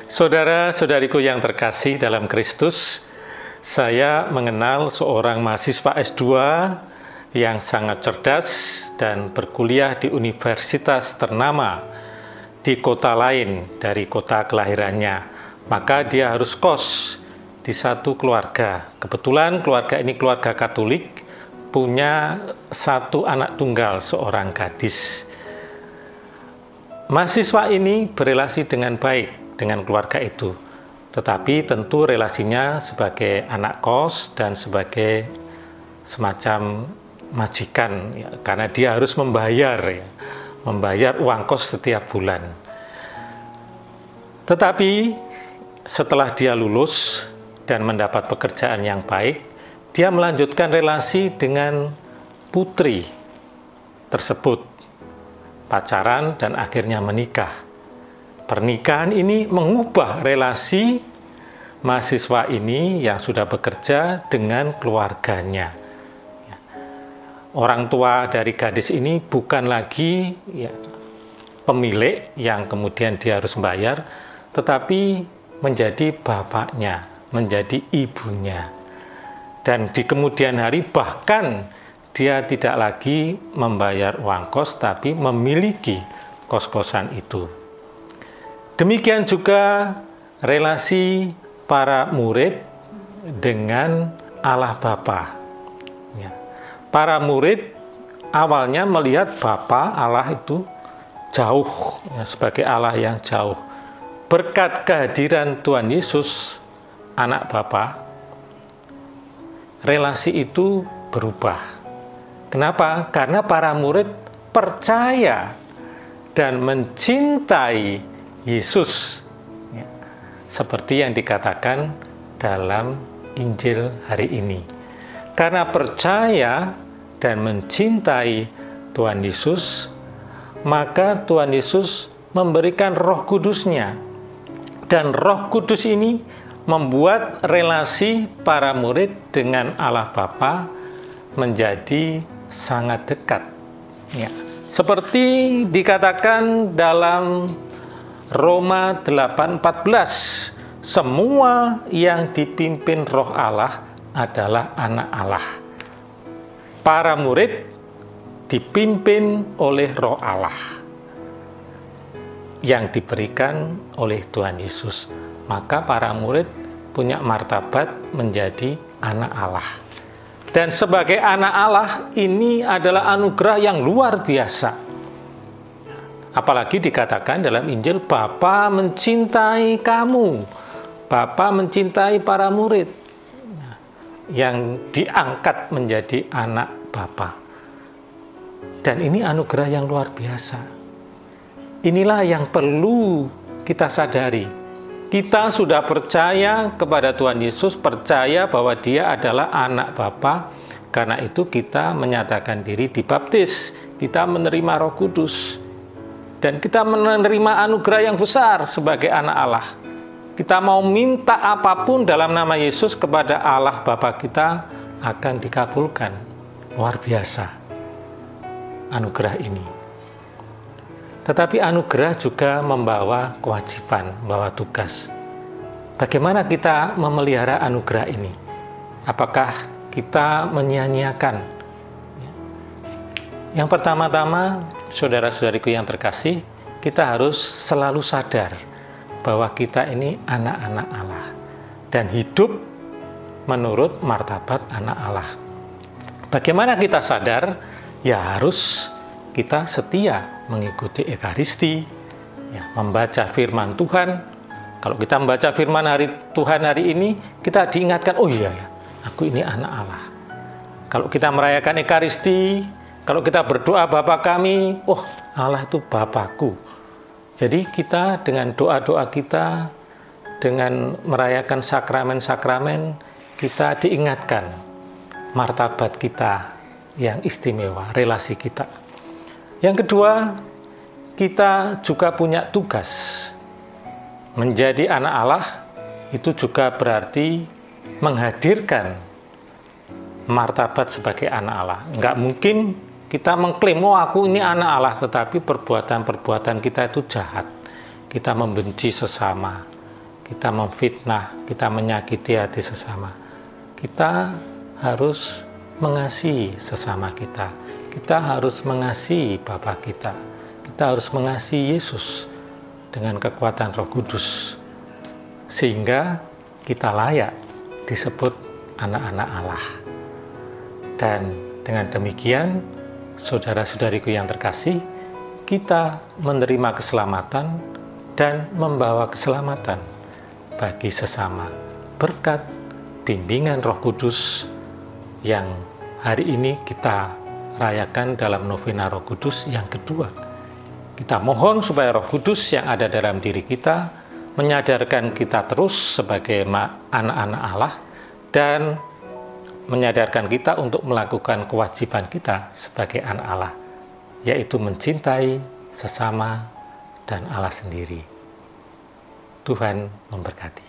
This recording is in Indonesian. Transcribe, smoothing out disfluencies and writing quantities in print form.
Saudara-saudariku yang terkasih dalam Kristus, saya mengenal seorang mahasiswa S2 yang sangat cerdas dan berkuliah di universitas ternama di kota lain dari kota kelahirannya. Maka dia harus kos di satu keluarga. Kebetulan keluarga ini keluarga Katolik, punya satu anak tunggal, seorang gadis. Mahasiswa ini berelasi dengan baik dengan keluarga itu, tetapi tentu relasinya sebagai anak kos dan sebagai semacam majikan, ya, karena dia harus membayar uang kos setiap bulan. Tetapi setelah dia lulus dan mendapat pekerjaan yang baik, dia melanjutkan relasi dengan putri tersebut, pacaran dan akhirnya menikah. Pernikahan ini mengubah relasi mahasiswa ini yang sudah bekerja dengan keluarganya. Orang tua dari gadis ini bukan lagi pemilik yang kemudian dia harus membayar, tetapi menjadi bapaknya, menjadi ibunya. Dan di kemudian hari bahkan dia tidak lagi membayar uang kos, tapi memiliki kos-kosan itu. Demikian juga relasi para murid dengan Allah Bapa. Para murid awalnya melihat Bapa Allah itu jauh, sebagai Allah yang jauh. Berkat kehadiran Tuhan Yesus, anak Bapa, relasi itu berubah. Kenapa? Karena para murid percaya dan mencintai Yesus, seperti yang dikatakan dalam Injil hari ini. Karena percaya dan mencintai Tuhan Yesus, maka Tuhan Yesus memberikan Roh Kudus-Nya. Dan Roh Kudus ini membuat relasi para murid dengan Allah Bapa menjadi sangat dekat. Seperti dikatakan dalam Roma 8:14, semua yang dipimpin Roh Allah adalah anak Allah. Para murid dipimpin oleh Roh Allah yang diberikan oleh Tuhan Yesus. Maka para murid punya martabat menjadi anak Allah. Dan sebagai anak Allah ini adalah anugerah yang luar biasa. Apalagi dikatakan dalam Injil, Bapa mencintai kamu, Bapa mencintai para murid yang diangkat menjadi anak Bapa. Dan ini anugerah yang luar biasa. Inilah yang perlu kita sadari. Kita sudah percaya kepada Tuhan Yesus, percaya bahwa Dia adalah anak Bapa. Karena itu kita menyatakan diri dibaptis, kita menerima Roh Kudus, dan kita menerima anugerah yang besar sebagai anak Allah. Kita mau minta apapun dalam nama Yesus kepada Allah Bapa kita akan dikabulkan. Luar biasa anugerah ini. Tetapi anugerah juga membawa kewajiban, membawa tugas. Bagaimana kita memelihara anugerah ini? Apakah kita menyia-nyiakan? Yang pertama-tama, saudara-saudariku yang terkasih, kita harus selalu sadar bahwa kita ini anak-anak Allah dan hidup menurut martabat anak Allah. Bagaimana kita sadar? Ya harus kita setia mengikuti Ekaristi, membaca firman Tuhan. Kalau kita membaca firman Tuhan hari ini, kita diingatkan, oh iya ya, aku ini anak Allah. Kalau kita merayakan Ekaristi, kalau kita berdoa Bapa kami, oh Allah itu Bapakku. Jadi kita dengan doa-doa kita, dengan merayakan sakramen-sakramen, kita diingatkan martabat kita yang istimewa, relasi kita. Yang kedua, kita juga punya tugas. Menjadi anak Allah itu juga berarti menghadirkan martabat sebagai anak Allah. Enggak mungkin kita mengklaim, oh aku ini anak Allah, tetapi perbuatan-perbuatan kita itu jahat. Kita membenci sesama, kita memfitnah, kita menyakiti hati sesama. Kita harus mengasihi sesama kita. Kita harus mengasihi Bapa kita. Kita harus mengasihi Yesus dengan kekuatan Roh Kudus, sehingga kita layak disebut anak-anak Allah. Dan dengan demikian, saudara-saudariku yang terkasih, kita menerima keselamatan dan membawa keselamatan bagi sesama berkat bimbingan Roh Kudus yang hari ini kita rayakan dalam novena Roh Kudus yang kedua. Kita mohon supaya Roh Kudus yang ada dalam diri kita menyadarkan kita terus sebagai anak-anak Allah dan menyadarkan kita untuk melakukan kewajiban kita sebagai anak Allah, yaitu mencintai sesama dan Allah sendiri. Tuhan memberkati.